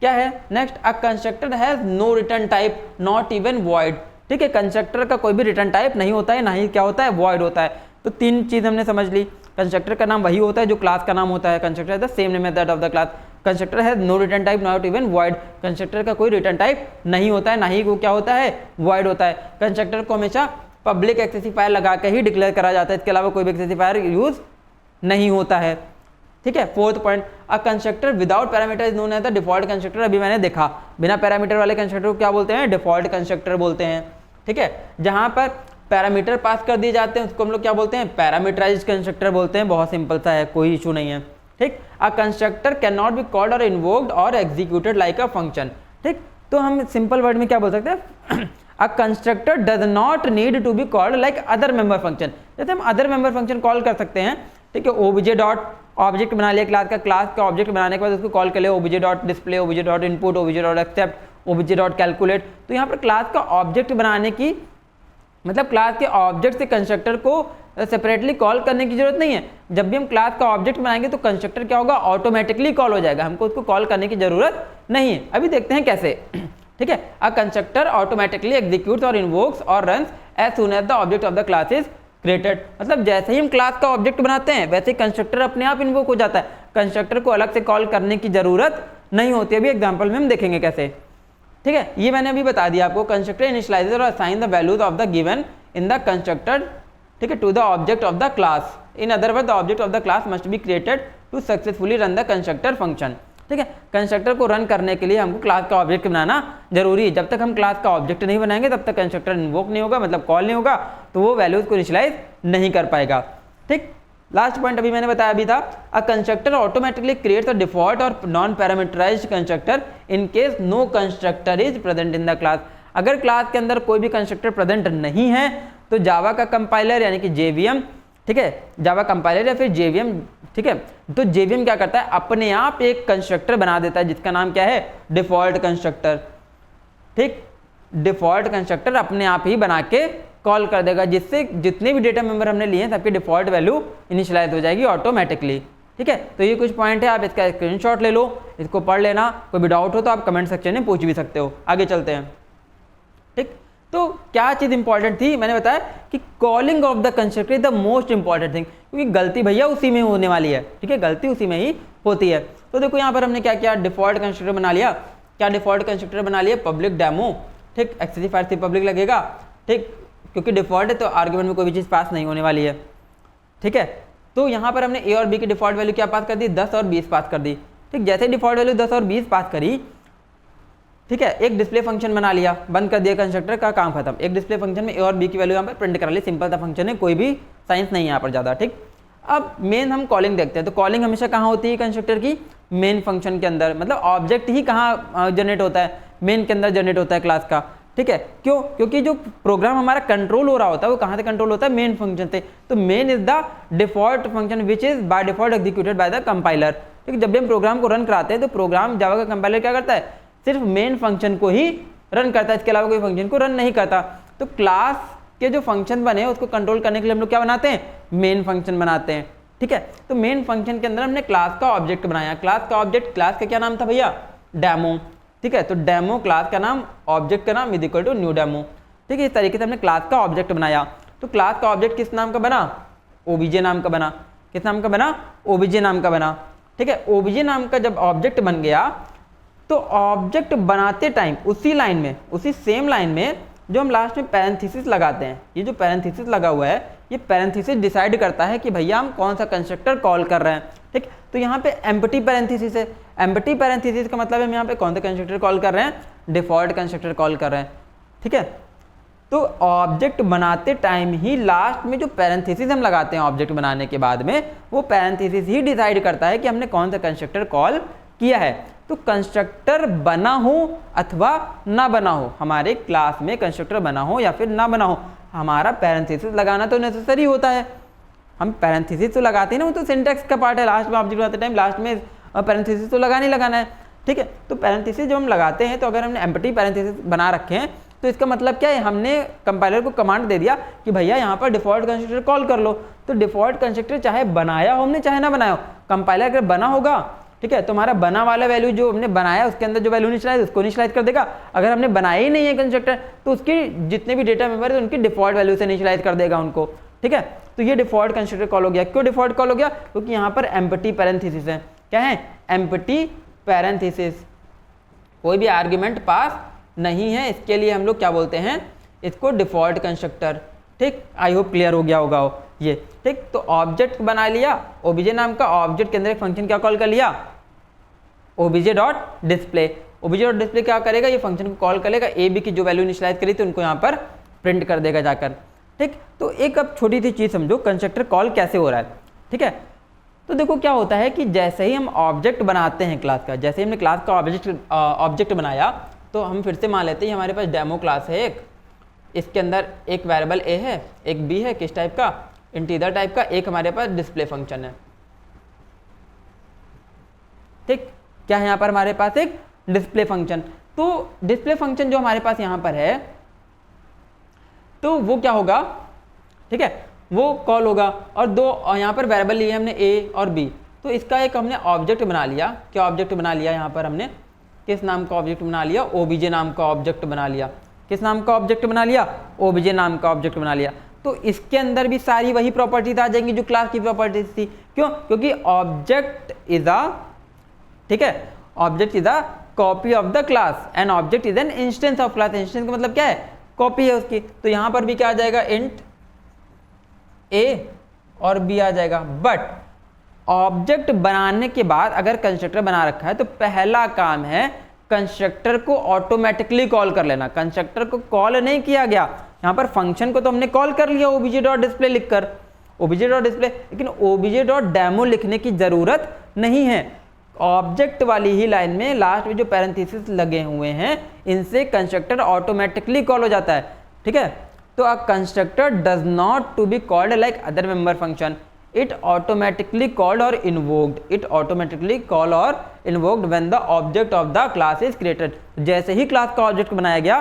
क्या है next, a constructor has no return type not even void. ठीक है, कंस्ट्रक्टर का कोई भी रिटर्न टाइप नहीं होता है, ना ही क्या होता है, वॉइड होता है। तो तीन चीज हमने समझ ली। कंस्ट्रक्टर का नाम वही होता है जो क्लास का नाम होता है। कंस्ट्रक्टर है the same name as that of the class. Constructor has no return type not even void. Constructor का कोई रिटर्न टाइप नहीं होता है, ना ही वो क्या होता है, वॉइड होता है। कंस्ट्रक्टर को हमेशा पब्लिक एक्सेसिफायर लगा के ही डिक्लेयर करा जाता है, इसके अलावा कोई भी एक्सेसिफायर यूज नहीं होता है। ठीक है, fourth point, a constructor without parameter is known as the default constructor. अभी मैंने देखा, बिना पैरामीटर वाले कंस्ट्रक्टर को क्या बोलते हैं, डिफॉल्ट कंस्ट्रक्टर बोलते हैं। ठीक है, जहां पर पैरामीटर पास कर दिए जाते हैं उसको हम लोग क्या बोलते हैं, पैरामीटराइज्ड कंस्ट्रक्टर बोलते हैं। बहुत सिंपल सा है, कोई इशू नहीं है। ठीक, अ constructor can not be called और इन्वोक्ड और एग्जीक्यूटेड लाइक अ फंक्शन। ठीक, तो हम सिंपल वर्ड में क्या बोल सकते हैं, a constructor does not need to be called like other member function. जैसे हम अदर मेंबर फंक्शन कॉल कर सकते हैं। ठीक है, ओबीजे डॉट ऑब्जेक्ट बना लिया क्लास का, क्लास का ऑब्जेक्ट बनाने के बाद उसको कॉल कर लिया OBJ dot display, OBJ dot input, OBJ dot accept, OBJ dot calculate. तो यहाँ पर क्लास का ऑब्जेक्ट बनाने की मतलब क्लास के ऑब्जेक्ट से कंस्ट्रक्टर को सेपरेटली कॉल करने की जरूरत नहीं है। जब भी हम क्लास का ऑब्जेक्ट बनाएंगे तो कंस्ट्रक्टर क्या होगा, ऑटोमेटिकली कॉल हो जाएगा, हमको उसको कॉल करने की जरूरत नहीं है। अभी देखते हैं कैसे। ठीक है, अ कंस्ट्रक्टर ऑटोमेटिकली एग्जीक्यूट्स और इन्वोक्स और runs as soon as the object of the class is created. मतलब जैसे ही हम क्लास का ऑब्जेक्ट बनाते हैं वैसे ही कंस्ट्रक्टर अपने आप इन्वोक हो जाता है, कंस्ट्रक्टर को अलग से कॉल करने की जरूरत नहीं होती। अभी एग्जाम्पल में हम देखेंगे कैसे। ठीक है, ये मैंने अभी बता दिया आपको। कंस्ट्रक्टर इनिशियलाइजेस और assign the values of the given in the constructor, ठीक है, to the object of the class. In other word the object of the class must be created to successfully run the constructor function. ठीक है, constructor को run करने के लिए हमको class का ऑब्जेक्ट बनाना जरूरी है। जब तक हम क्लास का ऑब्जेक्ट नहीं बनाएंगे तब तक कंस्ट्रक्टर इन्वोक नहीं होगा, मतलब कॉल नहीं होगा, तो वो वैल्यूज को इनिशियलाइज नहीं कर पाएगा। ठीक, लास्ट पॉइंट अभी मैंने बताया भी था, a constructor automatically creates a default और non parameterised constructor in case no constructor is present in the class. अगर क्लास के अंदर कोई भी कंस्ट्रक्टर प्रेजेंट नहीं है तो जावा का कंपाइलर यानी कि जेवीएम, ठीक है, जावा कंपाइलर या फिर जेवीएम, ठीक है, तो जेवीएम क्या करता है, अपने आप एक कंस्ट्रक्टर बना देता है जिसका नाम क्या है, डिफॉल्ट कंस्ट्रक्टर। ठीक, डिफॉल्ट कंस्ट्रक्टर अपने आप ही बना के कॉल कर देगा, जिससे जितने भी डेटा मेंबर हमने लिए हैं सबकी डिफॉल्ट वैल्यू इनिशियलाइज हो जाएगी ऑटोमेटिकली। ठीक है, तो ये कुछ पॉइंट है, आप इसका स्क्रीनशॉट ले लो, इसको पढ़ लेना। कोई भी डाउट हो तो आप कमेंट सेक्शन में पूछ भी सकते हो। आगे चलते हैं। ठीक, तो क्या चीज़ इंपॉर्टेंट थी, मैंने बताया कि calling of the constructor is the most important thing, क्योंकि गलती भैया उसी में होने वाली है। ठीक है, गलती उसी में ही होती है। तो देखो यहाँ पर हमने क्या किया, डिफॉल्ट कंस्ट्रक्टर बना लिया। क्या डिफॉल्ट कंस्ट्रक्टर बना लिया, पब्लिक डेमो। ठीक, एक्सेसिफायर से पब्लिक लगेगा। ठीक, क्योंकि डिफॉल्ट है तो आर्ग्यूमेंट में कोई भी चीज़ पास नहीं होने वाली है। ठीक है, तो यहाँ पर हमने ए और बी की डिफॉल्ट वैल्यू क्या पास कर दी, 10 और 20 पास कर दी। ठीक, जैसे डिफॉल्ट वैल्यू 10 और 20 पास करी, ठीक है, एक डिस्प्ले फंक्शन बना लिया, बंद कर दिया कंस्ट्रक्टर का, काम खत्म। एक डिस्प्ले फंक्शन में ए और बी की वैल्यू यहाँ पर प्रिंट करा ली, सिंपल सा फंक्शन है, कोई भी साइंस नहीं है यहाँ पर ज़्यादा। ठीक, अब मेन हम कॉलिंग देखते हैं। तो कॉलिंग हमेशा कहाँ होती है कंस्ट्रक्टर की, मेन फंक्शन के अंदर, मतलब ऑब्जेक्ट ही कहाँ जनरेट होता है, मेन के अंदर जनरेट होता है क्लास का। ठीक है, क्यों, क्योंकि जो प्रोग्राम हमारा कंट्रोल हो रहा होता है वो कहाँ से कंट्रोल होता है, मेन फंक्शन से। तो main is the default function which is by default executed by the compiler. ठीक है, जब भी हम प्रोग्राम को रन कराते हैं तो प्रोग्राम जावा का कंपाइलर क्या करता है, सिर्फ मेन फंक्शन को ही रन करता है, इसके अलावा कोई फंक्शन को रन नहीं करता। तो क्लास के जो फंक्शन बने उसको कंट्रोल करने के लिए हम लोग क्या बनाते हैं, मेन फंक्शन बनाते हैं। ठीक है, तो मेन फंक्शन के अंदर हमने क्लास का ऑब्जेक्ट बनाया। क्लास का ऑब्जेक्ट, क्लास का क्या नाम था भैया, डेमो। ठीक है, तो डेमो क्लास का नाम, ऑब्जेक्ट का नाम is equal to new demo. ठीक है, इस तरीके से हमने क्लास का ऑब्जेक्ट बनाया। तो क्लास का ऑब्जेक्ट किस नाम का बना, ओबीजे नाम का बना। किस नाम का बना, ओबीजे नाम का बना। ठीक है, ओबीजे नाम का जब ऑब्जेक्ट बन गया तो ऑब्जेक्ट बनाते टाइम उसी लाइन में, उसी सेम लाइन में जो हम लास्ट में पैरेंथेसिस लगाते हैं, ये जो पैरेंथेसिस लगा हुआ है, ये पैरेंथेसिस डिसाइड करता है कि भैया हम कौन सा कंस्ट्रक्टर कॉल कर रहे हैं। ठीक। तो यहाँ पे एम्प्टी पैरेंथेसिस है, एम्प्टी पैरेंथेसिस का मतलब हम यहाँ पे कौन सा कंस्ट्रक्टर कॉल कर रहे हैं, डिफॉल्ट कंस्ट्रक्टर कॉल कर रहे हैं, ठीक है। तो ऑब्जेक्ट बनाते टाइम ही लास्ट में जो पैरेंथेसिस हम लगाते हैं ऑब्जेक्ट बनाने के बाद में, वो पैरेंथेसिस ही डिसाइड करता है कि हमने कौन सा कंस्ट्रक्टर कॉल किया है। तो कंस्ट्रक्टर बना हो अथवा ना बना हो, हमारे क्लास में कंस्ट्रक्टर बना हो या फिर ना बना हो, हमारा पैरेंथेसिस लगाना तो नेसेसरी होता है। हम पैरेंथेसिस तो लगाते हैं ना, वो तो सिंटैक्स का पार्ट है, लास्ट में ऑब्जेक्ट बनाते टाइम लास्ट में पैरेंथेसिस तो लगाना ही लगाना है, ठीक है। तो पैरेंथेसिस जब हम लगाते हैं, तो अगर हमने एम्प्टी पैरेंथेसिस बना रखे हैं तो इसका मतलब क्या है, हमने कंपाइलर को कमांड दे दिया कि भैया यहाँ पर डिफॉल्ट कंस्ट्रक्टर कॉल कर लो। तो डिफॉल्ट कंस्ट्रक्टर चाहे बनाया हो हमने चाहे ना बनाया हो, कंपाइलर अगर बना होगा, ठीक है, तो हमारा बना वाला वैल्यू जो हमने बनाया उसके अंदर जो वैल्यू इनिशियलाइज उसको इनिशियलाइज कर देगा। अगर हमने बनाया ही नहीं है कंस्ट्रक्टर तो उसकी जितने भी डेटा मेंबर है उनकी डिफॉल्ट वैल्यू से इनिशियलाइज कर देगा उनको, ठीक है। तो ये डिफॉल्ट कंस्ट्रक्टर कॉल हो गया। क्यों डिफॉल्ट कॉल हो गया, क्योंकि यहाँ पर एम्प्टी पैरेंथेसिस है। क्या है, एम्प्टी पैरेंथेसिस, कोई भी आर्ग्यूमेंट पास नहीं है, इसके लिए हम लोग क्या बोलते हैं, इसको डिफॉल्ट कंस्ट्रक्टर, ठीक। आई होप क्लियर हो गया होगा ये, ठीक। तो ऑब्जेक्ट बना लिया, ओबीजे नाम का ऑब्जेक्ट के अंदर एक फंक्शन क्या कॉल कर लिया, OBJ dot display. OBJ dot display क्या करेगा, ये फंक्शन को कॉल करेगा, ए बी की जो वैल्यू इनिशियलाइज करी थी उनको यहाँ पर प्रिंट कर देगा जाकर, ठीक। तो एक अब छोटी सी चीज़ समझो, कंस्ट्रक्टर कॉल कैसे हो रहा है, ठीक है। तो देखो क्या होता है कि जैसे ही हम ऑब्जेक्ट बनाते हैं क्लास का, जैसे ही हमने क्लास का ऑब्जेक्ट बनाया, तो हम फिर से मान लेते हैं हमारे पास डेमो क्लास है एक, इसके अंदर एक वेरिएबल ए है, एक बी है, किस टाइप का, इंटीजर टाइप का, एक हमारे पास डिस्प्ले फंक्शन है, ठीक। क्या है यहाँ पर हमारे पास एक डिस्प्ले फंक्शन। तो डिस्प्ले फंक्शन जो हमारे पास यहाँ पर है, तो वो क्या होगा, ठीक है, वो कॉल होगा। और दो यहाँ पर वेरिएबल लिए हमने ए और बी, तो इसका एक हमने ऑब्जेक्ट बना लिया। क्या ऑब्जेक्ट बना लिया, यहाँ पर हमने किस नाम का ऑब्जेक्ट बना लिया, ओबीजे नाम का ऑब्जेक्ट बना लिया। किस नाम का ऑब्जेक्ट बना लिया, ओबीजे नाम का ऑब्जेक्ट बना लिया। तो इसके अंदर भी सारी वही प्रॉपर्टीज आ जाएंगी जो क्लास की प्रॉपर्टीज थी। क्यों, क्योंकि ऑब्जेक्ट इज अ, ठीक है, object is a copy of the class and object is an instance of class. Instance का मतलब क्या है, कॉपी है उसकी। तो यहां पर भी क्या आ जाएगा, इंट ए और बी आ जाएगा। बट ऑब्जेक्ट बनाने के बाद अगर कंस्ट्रक्टर बना रखा है तो पहला काम है कंस्ट्रक्टर को ऑटोमेटिकली कॉल कर लेना। कंस्ट्रक्टर को कॉल नहीं किया गया, यहाँ पर फंक्शन को तो हमने कॉल कर लिया ओबीजे डॉट डिस्प्ले लिखकर, ओबीजे डॉट डिस्प्ले, लेकिन ओबीजे डॉट डेमो लिखने की जरूरत नहीं है। ऑब्जेक्ट वाली ही लाइन में लास्ट में जो पैरेंथेसिस लगे हुए हैं, इनसे कंस्ट्रक्टर ऑटोमेटिकली कॉल हो जाता है, ठीक है। तो a constructor does not to be called like other member function, it automatically called or invoked, it automatically call or invoked when the object of the class is created। जैसे ही class का object बनाया गया,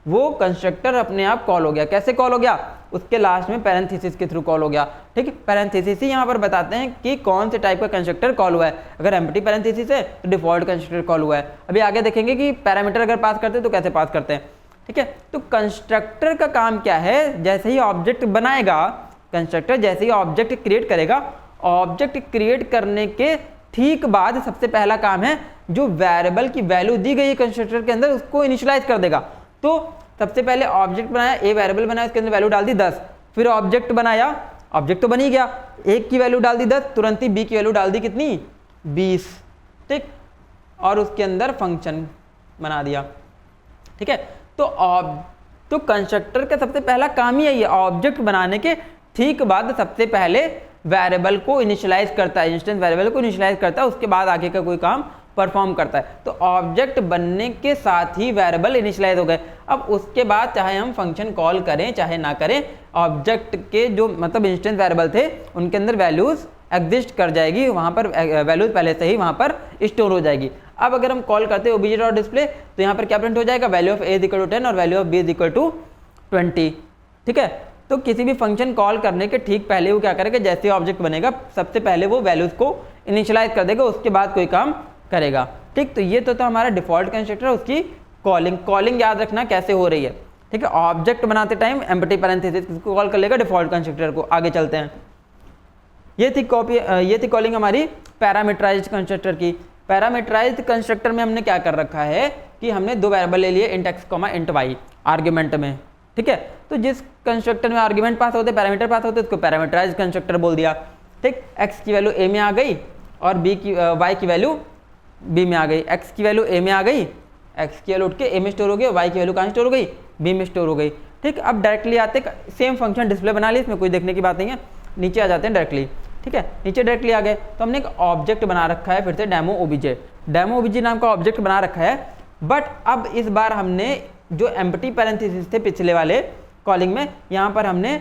वो constructor अपने आप call हो गया। कैसे कॉल हो गया, उसके लास्ट में पैरेंथेसिस के थ्रू कॉल हो गया, ठीक है। पैरेंथेसिस ही यहाँ पर बताते हैं कि कौन से टाइप का कंस्ट्रक्टर कॉल हुआ है। अगर एम्प्टी पैरेंथेसिस है तो डिफॉल्ट कंस्ट्रक्टर कॉल हुआ है। अभी आगे देखेंगे कि पैरामीटर अगर पास करते हैं तो कैसे पास करते हैं, ठीक है। तो कंस्ट्रक्टर का काम क्या है, जैसे ही ऑब्जेक्ट बनाएगा कंस्ट्रक्टर, जैसे ही ऑब्जेक्ट क्रिएट करेगा, ऑब्जेक्ट क्रिएट करने के ठीक बाद सबसे पहला काम है जो वेरिएबल की वैल्यू दी गई है कंस्ट्रक्टर के अंदर उसको इनिशियलाइज कर देगा। तो सबसे पहले ऑब्जेक्ट बनाया, ए वेरिएबल बनाया, उसके अंदर वैल्यू डाल दी 10, फिर ऑब्जेक्ट बनाया, ऑब्जेक्ट तो बन ही गया, एक की वैल्यू डाल दी 10, तुरंत ही बी की वैल्यू डाल दी कितनी, 20, ठीक, और उसके अंदर फंक्शन बना दिया, ठीक है। तो कंस्ट्रक्टर का सबसे पहला काम ही है, ऑब्जेक्ट बनाने के ठीक बाद सबसे पहले वेरिएबल को इनिशियलाइज करता है, इंस्टेंस वेरिएबल को इनिशियलाइज करता है, उसके बाद आगे का कोई काम परफॉर्म करता है। तो ऑब्जेक्ट बनने के साथ ही वेरिएबल इनिशियलाइज हो गए। अब उसके बाद चाहे हम फंक्शन कॉल करें चाहे ना करें, ऑब्जेक्ट के जो मतलब इंस्टेंस वेरिएबल थे उनके अंदर वैल्यूज एग्जिस्ट कर जाएगी, वहाँ पर वैल्यूज पहले से ही वहाँ पर स्टोर हो जाएगी। अब अगर हम कॉल करते हैं ओबीजे डॉट डिस्प्ले, तो यहाँ पर क्या प्रिंट हो जाएगा, value of a is equal to 10 और value of b is equal to 20, ठीक है। तो किसी भी फंक्शन कॉल करने के ठीक पहले वो क्या करेगा, जैसे ऑब्जेक्ट बनेगा सबसे पहले वो वैल्यूज को इनिशियलाइज कर देगा, उसके बाद कोई काम करेगा, ठीक। तो ये तो था हमारा डिफॉल्ट कंस्ट्रक्टर, उसकी कॉलिंग याद रखना कैसे हो रही है, ठीक है। ऑब्जेक्ट बनाते टाइम एम्प्टी पैरेंथेसिस को कॉल कर लेगा डिफॉल्ट कंस्ट्रक्टर को। आगे चलते हैं, ये थी कॉलिंग हमारी पैरामीटराइज्ड कंस्ट्रक्टर की। पैरामीटराइज्ड कंस्ट्रक्टर में हमने क्या कर रखा है कि हमने दो वेरिएबल ले लिए, int x comma int y argument में, ठीक है। तो जिस कंस्ट्रक्टर में आर्ग्यूमेंट पास होते, पैरामीटर पास होते, उसको पैरामीटराइज्ड कंस्ट्रक्टर बोल दिया, ठीक। एक्स की वैल्यू ए में आ गई और बी की वाई की वैल्यू बी में आ गई, एक्स की वैल्यू ए में आ गई, एक्स की वैल्यू उठ के ए में स्टोर हो गई, वाई की वैल्यू कहाँ स्टोर हो गई, बी में स्टोर हो गई। ठीक, अब डायरेक्टली आते सेम फंक्शन डिस्प्ले बना ली, इसमें कोई देखने की बात नहीं है, नीचे आ जाते हैं डायरेक्टली। ठीक है, नीचे डायरेक्टली आ गए तो हमने एक ऑब्जेक्ट बना रखा है फिर से डेमो ओबीजे, डेमो ओबीजे नाम का ऑब्जेक्ट बना रखा है। बट अब इस बार हमने जो एम्प्टी पैरेंथेसिस थे पिछले वाले कॉलिंग में, यहाँ पर हमने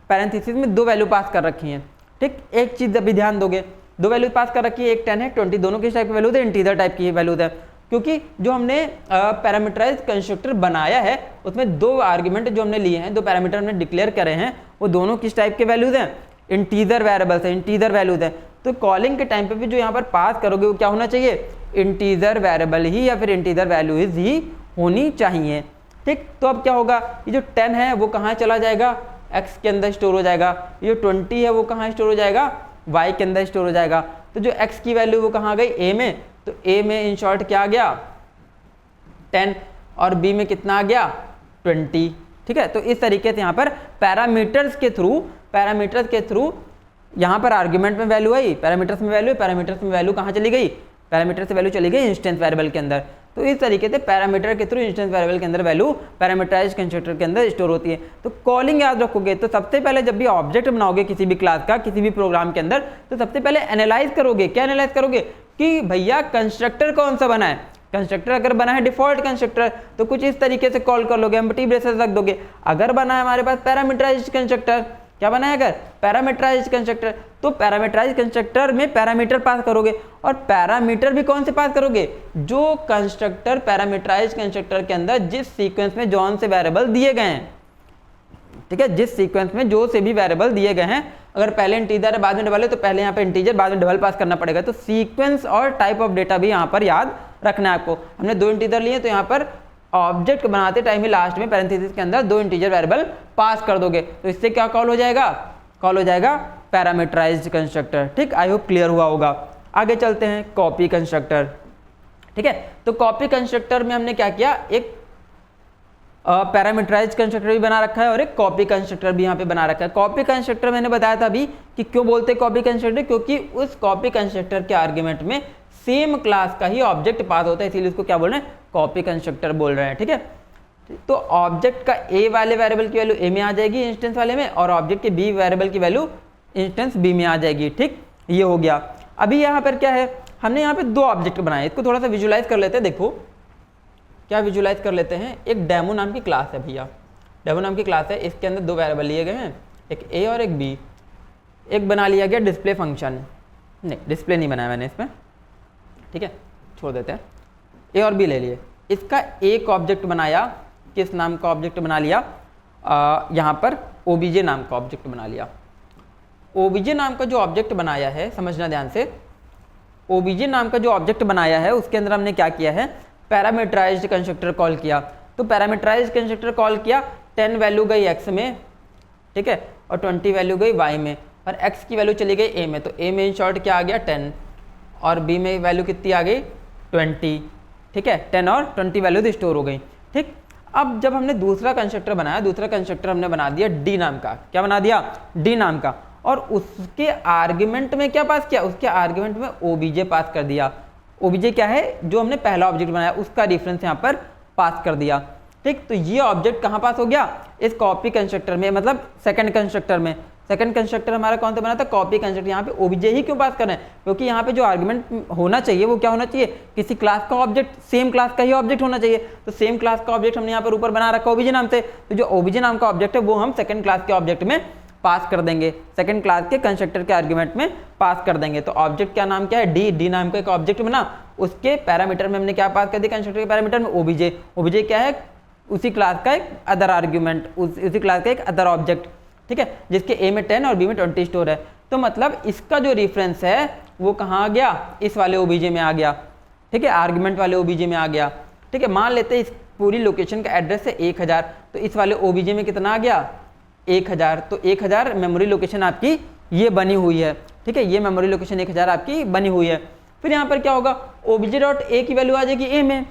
पैरेंथेसिस में 2 वैल्यू पास कर रखी हैं। ठीक, एक चीज़ अभी ध्यान दोगे, 2 वैल्यू पास कर रखी है, एक 10 है, 20, दोनों किस टाइप की वैल्यू थे, इंटीजर टाइप की वैल्यू थे। क्योंकि जो हमने पैरामीटराइज कंस्ट्रक्टर बनाया है उसमें 2 आर्ग्यूमेंट जो हमने लिए हैं, 2 पैरामीटर हमने डिक्लेयर करे हैं, वो दोनों किस टाइप के वैल्यूज हैं, इंटीजर वेरिएबल्स हैं, इंटीजर वैल्यूज हैं। तो कॉलिंग के टाइम पे भी जो यहाँ पर पास करोगे वो क्या होना चाहिए, इंटीजर वेरिएबल ही या फिर इंटीजर वैल्यूज ही होनी चाहिए। ठीक, तो अब क्या होगा, ये जो 10 है वो कहाँ चला जाएगा, x के अंदर स्टोर हो जाएगा, ये जो 20 है वो कहाँ स्टोर हो जाएगा, y के अंदर स्टोर हो जाएगा। तो जो x की वैल्यू वो कहाँ गई, a में, तो a में इन शॉर्ट क्या आ गया 10 और b में कितना आ गया 20। ठीक है, तो इस तरीके से यहाँ पर पैरामीटर्स के थ्रू यहाँ पर आर्ग्यूमेंट में वैल्यू आई, पैरामीटर्स में वैल्यू कहाँ चली गई, पैरामीटर से वैल्यू चली गई इंस्टेंस वेरिएबल के अंदर। तो इस तरीके से पैरामीटर के थ्रू इंस्टेंस वेरिएबल के अंदर वैल्यू पैरामीटराइज कंस्ट्रक्टर के अंदर स्टोर होती है। तो कॉलिंग याद रखोगे तो सबसे पहले जब भी ऑब्जेक्ट बनाओगे किसी भी क्लास का किसी भी प्रोग्राम के अंदर, तो सबसे पहले एनालाइज करोगे, क्या एनालाइज करोगे कि भैया कंस्ट्रक्टर कौन सा बना है। कंस्ट्रक्टर अगर बना है डिफॉल्ट कंस्ट्रक्टर तो कुछ इस तरीके से कॉल कर लोगे, एम्प्टी ब्रेसेस रख दोगे। अगर बना है हमारे पास पैरामीटराइज्ड कंस्ट्रक्टर, क्या बना है अगर पैरामीटराइज्ड कंस्ट्रक्टर, तो पैरामीटराइज्ड कंस्ट्रक्टर में पैरामीटर पास करोगे, और पैरामीटर भी कौन से पास करोगे, जो कंस्ट्रक्टर पैरामीटराइज्ड कंस्ट्रक्टर के अंदर जिस सीक्वेंस में जौन से वेरिएबल दिए गए हैं। ठीक है, जिस सीक्वेंस में जो से भी वेरिएबल दिए गए हैं, अगर पहले इंटीजर है बाद में डबल है तो पहले यहाँ पे इंटीजर बाद में डबल पास करना पड़ेगा। तो सीक्वेंस और टाइप ऑफ डेटा भी यहाँ पर याद रखना है आपको। हमने 2 इंटीजर लिए तो यहाँ पर ऑब्जेक्ट बनाते टाइम ही लास्ट में पैरेंथेसिस के अंदर 2 इंटीजर वेरिएबल पास कर दोगे, तो इससे क्या कॉल हो जाएगा, कॉल हो जाएगा पैरामीटराइज्ड कंस्ट्रक्टर। ठीक, आई होप क्लियर हुआ होगा। आगे चलते हैं कॉपी कंस्ट्रक्टर। ठीक है, तो कॉपी कंस्ट्रक्टर में हमने क्या किया, एक पैरामीटराइज्ड कंस्ट्रक्टर भी बना रखा है और एक कॉपी कंस्ट्रक्टर भी यहाँ पे बना रखा है। कॉपी कंस्ट्रक्टर मैंने बताया था अभी कि क्यों बोलते हैं कॉपी कंस्ट्रक्टर, क्योंकि उस कॉपी कंस्ट्रक्टर के आर्ग्यूमेंट में सेम क्लास का ही ऑब्जेक्ट पास होता है, इसीलिए उसको क्या बोल रहे हैं, कॉपी कंस्ट्रक्टर बोल रहे हैं। ठीक है, तो ऑब्जेक्ट का ए वाले वेरिएबल की वैल्यू ए में आ जाएगी इंस्टेंस वाले में, और ऑब्जेक्ट के बी वेरिएबल की वैल्यू इंस्टेंस बी में आ जाएगी। ठीक, ये हो गया। अभी यहाँ पर क्या है, हमने यहाँ पे 2 ऑब्जेक्ट बनाए, इसको थोड़ा सा विजुलाइज कर लेते हैं। देखो क्या विजुलाइज कर लेते हैं, एक डेमो नाम की क्लास है भैया, डेमो नाम की क्लास है, इसके अंदर 2 वेरिएबल लिए गए हैं, एक ए और एक बी। एक बना लिया गया डिस्प्ले फंक्शन, नहीं डिस्प्ले नहीं बनाया मैंने इसमें, ठीक है छोड़ देते हैं, ए और बी ले लिए। इसका एक ऑब्जेक्ट बनाया, किस नाम का ऑब्जेक्ट बना लिया, यहाँ पर ओबीजे नाम का ऑब्जेक्ट बना लिया। ओबीजे नाम का जो ऑब्जेक्ट बनाया है, समझना ध्यान से, ओबीजे नाम का जो ऑब्जेक्ट बनाया है उसके अंदर हमने क्या किया है, पैरामीटराइज्ड कंस्ट्रक्टर कॉल किया। तो पैरामीटराइज्ड कंस्ट्रक्टर कॉल किया, 10 वैल्यू गई x में, ठीक है, और 20 वैल्यू गई y में, और x की वैल्यू चली गई a में, तो a में इन शॉर्ट क्या आ गया 10, और b में वैल्यू कितनी आ गई 20। ठीक है, 10 और 20 वैल्यू स्टोर हो गई। ठीक, अब जब हमने दूसरा कंस्ट्रक्टर बनाया, दूसरा कंस्ट्रक्टर हमने बना दिया d नाम का, क्या बना दिया, d नाम का, और उसके आर्ग्यूमेंट में क्या पास किया, उसके आर्ग्यूमेंट में ओबीजे पास कर दिया। ओबीजे क्या है, जो हमने पहला ऑब्जेक्ट बनाया उसका रेफरेंस यहाँ पर पास कर दिया। ठीक, तो ये ऑब्जेक्ट कहाँ पास हो गया, इस कॉपी कंस्ट्रक्टर में, मतलब सेकंड कंस्ट्रक्टर में। सेकंड कंस्ट्रक्टर हमारा कौन सा बना था, कॉपी कंस्ट्रक्टर। यहाँ पे ओबीजे ही क्यों पास कर रहे हैं, क्योंकि यहाँ पे जो आर्गुमेंट होना चाहिए वो क्या होना चाहिए, किसी क्लास का ऑब्जेक्ट, सेम क्लास का ही ऑब्जेक्ट होना चाहिए। तो सेम क्लास का ऑब्जेक्ट हमने यहाँ पर ऊपर बना रखा ओबीजे नाम से, तो जो ओबीजे नाम का ऑब्जेक्ट है वो हम सेकंड क्लास के ऑब्जेक्ट में पास कर देंगे, सेकंड क्लास के कंस्ट्रक्टर के आर्गुमेंट में पास कर देंगे। तो ऑब्जेक्ट क्या नाम क्या है, डी नाम का एक ऑब्जेक्ट बना, उसके पैरामीटर में हमने क्या पास कर दिया, कंस्ट्रक्टर के पैरामीटर में ओबीजे। ओबीजे क्या है, उसी क्लास का एक अदर आर्ग्यूमेंट, उसी क्लास का एक अदर ऑब्जेक्ट, ठीक है, जिसके ए में 10 और बी में 20 स्टोर है। तो मतलब इसका जो रेफरेंस है वो कहाँ आ गया, इस वाले ओबीजे में आ गया। ठीक है, आर्ग्यूमेंट वाले ओबीजे में आ गया। ठीक है, मान लेते हैं इस पूरी लोकेशन का एड्रेस है 1000, तो इस वाले ओबीजे में कितना आ गया 1000, तो 1000 मेमोरी लोकेशन आपकी ये बनी हुई है। ठीक है, ये मेमोरी लोकेशन 1000 आपकी बनी हुई है। फिर यहाँ पर क्या होगा, obj.a की वैल्यू आ जाएगी a में,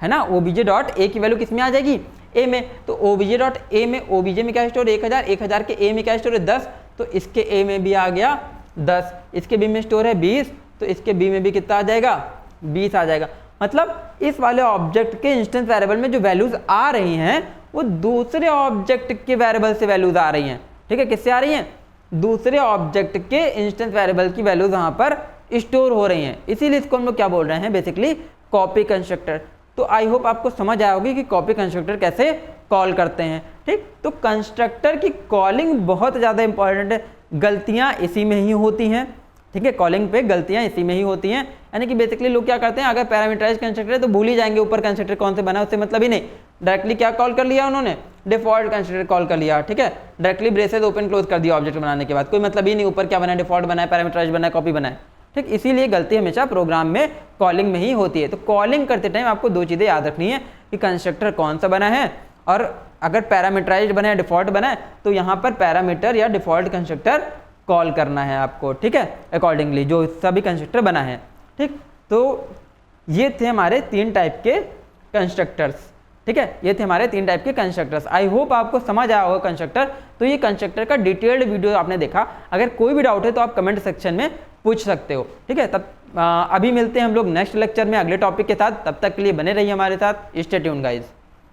है ना, obj.a की वैल्यू किस में आ जाएगी, a में। तो obj.a में, obj में क्या स्टोर 1000, 1000 के a में क्या स्टोर है 10, तो इसके a में भी आ गया 10, इसके b में स्टोर है 20, तो इसके बी में भी कितना आ जाएगा, 20 आ जाएगा। मतलब इस वाले ऑब्जेक्ट के इंस्टेंस वेरिएबल में जो वैल्यूज आ रही हैं वो दूसरे ऑब्जेक्ट के वेरिएबल से वैल्यूज आ रही हैं। ठीक है, किससे आ रही हैं, दूसरे ऑब्जेक्ट के इंस्टेंस वेरिएबल की वैल्यूज यहाँ पर स्टोर हो रही हैं, इसीलिए इसको हम लोग क्या बोल रहे हैं, बेसिकली कॉपी कंस्ट्रक्टर। तो आई होप आपको समझ आया होगी कि कॉपी कंस्ट्रक्टर कैसे कॉल करते हैं। ठीक, तो कंस्ट्रक्टर की कॉलिंग बहुत ज़्यादा इंपॉर्टेंट है, गलतियाँ इसी में ही होती हैं। ठीक है, कॉलिंग पे गलतियाँ इसी में ही होती हैं, यानी कि बेसिकली लोग क्या करते हैं, अगर पैरामीटराइज कंस्ट्रक्टर है तो भूल ही जाएंगे ऊपर कंस्ट्रक्टर कौन से बना है, उससे मतलब ही नहीं, डायरेक्टली क्या कॉल कर लिया उन्होंने, डिफॉल्ट कंस्ट्रक्टर कॉल कर लिया। ठीक है, डायरेक्टली ब्रेसेस ओपन क्लोज कर दिया ऑब्जेक्ट बनाने के बाद, कोई मतलब ही नहीं ऊपर क्या बना है, डिफॉल्ट बना है, पैरामीटराइज बना है, कॉपी बना है। ठीक, इसीलिए गलती हमेशा प्रोग्राम में कॉलिंग में ही होती है। तो कॉलिंग करते टाइम आपको दो चीज़ें याद रखनी है कि कंस्ट्रक्टर कौन सा बना है, और अगर पैरामीटराइज बना है, डिफॉल्ट बना है, तो यहाँ पर पैरामीटर या डिफॉल्ट कंस्ट्रक्टर कॉल करना है आपको। ठीक है, अकॉर्डिंगली जो सभी कंस्ट्रक्टर बना है। ठीक, तो ये थे हमारे 3 टाइप के कंस्ट्रक्टर्स। ठीक है, ये थे हमारे 3 टाइप के कंस्ट्रक्टर्स। आई होप आपको समझ आया होगा कंस्ट्रक्टर। तो ये कंस्ट्रक्टर का डिटेल्ड वीडियो आपने देखा, अगर कोई भी डाउट है तो आप कमेंट सेक्शन में पूछ सकते हो। ठीक है, तब अभी मिलते हैं हम लोग नेक्स्ट लेक्चर में अगले टॉपिक के साथ, तब तक के लिए बने रहिए हमारे साथ। Stay tuned guys.